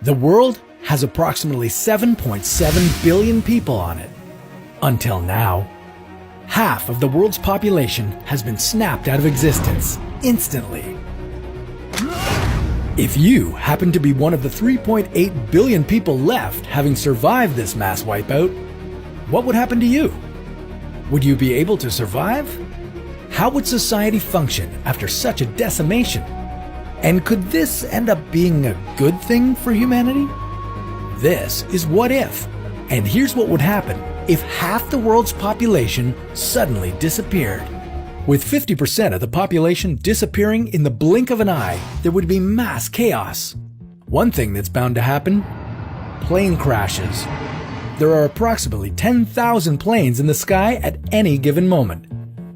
The world has approximately 7.7 billion people on it. Until now, half of the world's population has been snapped out of existence instantly. If you happen to be one of the 3.8 billion people left having survived this mass wipeout, what would happen to you? Would you be able to survive? How would society function after such a decimation? And could this end up being a good thing for humanity? This is What If, and here's what would happen if half the world's population suddenly disappeared. With 50% of the population disappearing in the blink of an eye, there would be mass chaos. One thing that's bound to happen: plane crashes. There are approximately 10,000 planes in the sky at any given moment,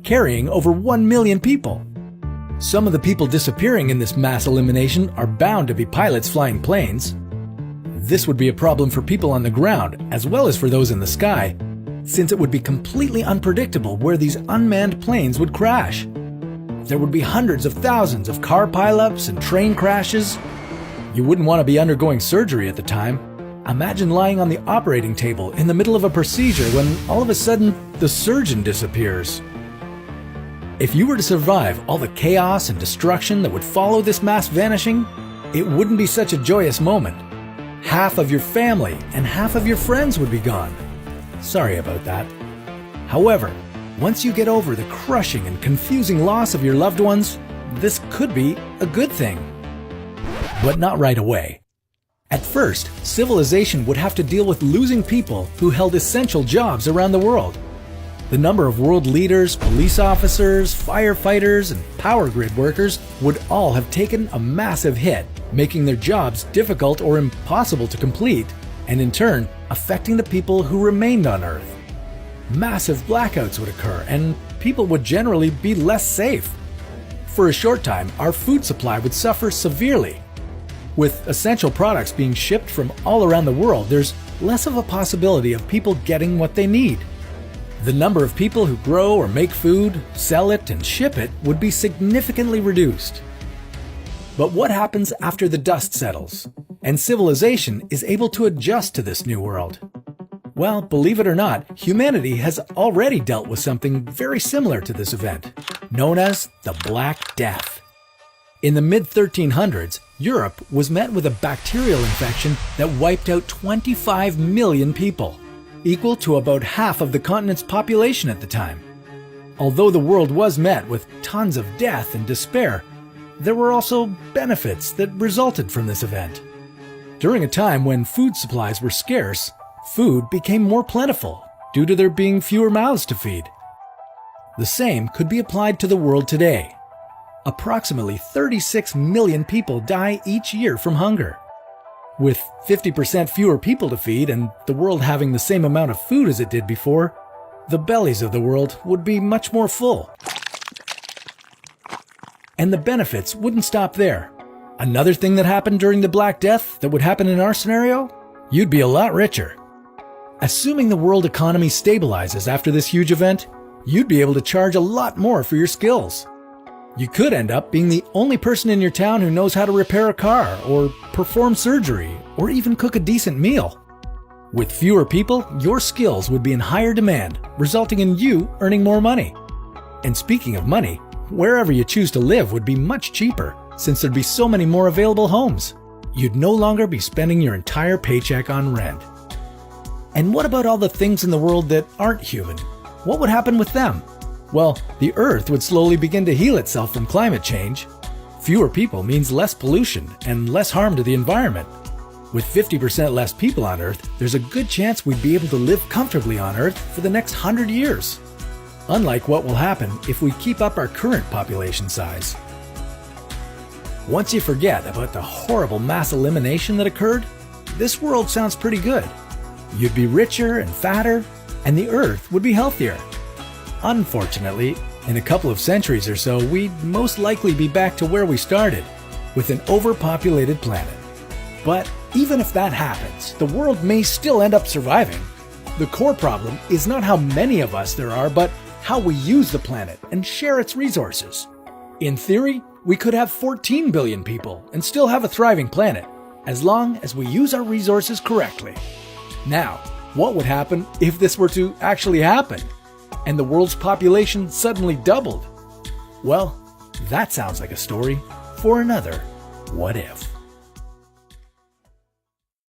carrying over 1 million people. Some of the people disappearing in this mass elimination are bound to be pilots flying planes. This would be a problem for people on the ground as well as for those in the sky, since it would be completely unpredictable where these unmanned planes would crash. There would be hundreds of thousands of car pileups and train crashes. You wouldn't want to be undergoing surgery at the time. Imagine lying on the operating table in the middle of a procedure when all of a sudden the surgeon disappears. If you were to survive all the chaos and destruction that would follow this mass vanishing, it wouldn't be such a joyous moment. Half of your family and half of your friends would be gone. Sorry about that. However, once you get over the crushing and confusing loss of your loved ones, this could be a good thing. But not right away. At first, civilization would have to deal with losing people who held essential jobs around the world. The number of world leaders, police officers, firefighters, and power grid workers would all have taken a massive hit, making their jobs difficult or impossible to complete, and in turn, affecting the people who remained on Earth. Massive blackouts would occur, and people would generally be less safe. For a short time, our food supply would suffer severely. With essential products being shipped from all around the world, there's less of a possibility of people getting what they need. The number of people who grow or make food, sell it, and ship it would be significantly reduced. But what happens after the dust settles, and civilization is able to adjust to this new world? Well, believe it or not, humanity has already dealt with something very similar to this event, known as the Black Death. In the mid-1300s, Europe was met with a bacterial infection that wiped out 25 million people, equal to about half of the continent's population at the time. Although the world was met with tons of death and despair, there were also benefits that resulted from this event. During a time when food supplies were scarce, food became more plentiful due to there being fewer mouths to feed. The same could be applied to the world today. Approximately 36 million people die each year from hunger. With 50% fewer people to feed and the world having the same amount of food as it did before, the bellies of the world would be much more full. And the benefits wouldn't stop there. Another thing that happened during the Black Death that would happen in our scenario? You'd be a lot richer. Assuming the world economy stabilizes after this huge event, you'd be able to charge a lot more for your skills. You could end up being the only person in your town who knows how to repair a car, or perform surgery, or even cook a decent meal. With fewer people, your skills would be in higher demand, resulting in you earning more money. And speaking of money, wherever you choose to live would be much cheaper, since there'd be so many more available homes. You'd no longer be spending your entire paycheck on rent. And what about all the things in the world that aren't human? What would happen with them? Well, the Earth would slowly begin to heal itself from climate change. Fewer people means less pollution and less harm to the environment. With 50% less people on Earth, there's a good chance we'd be able to live comfortably on Earth for the next 100 years. Unlike what will happen if we keep up our current population size. Once you forget about the horrible mass elimination that occurred, this world sounds pretty good. You'd be richer and fatter, and the Earth would be healthier. Unfortunately, in a couple of centuries or so, we'd most likely be back to where we started, with an overpopulated planet. But even if that happens, the world may still end up surviving. The core problem is not how many of us there are, but how we use the planet and share its resources. In theory, we could have 14 billion people and still have a thriving planet, as long as we use our resources correctly. Now, what would happen if this were to actually happen, and the world's population suddenly doubled? Well, that sounds like a story for another What If.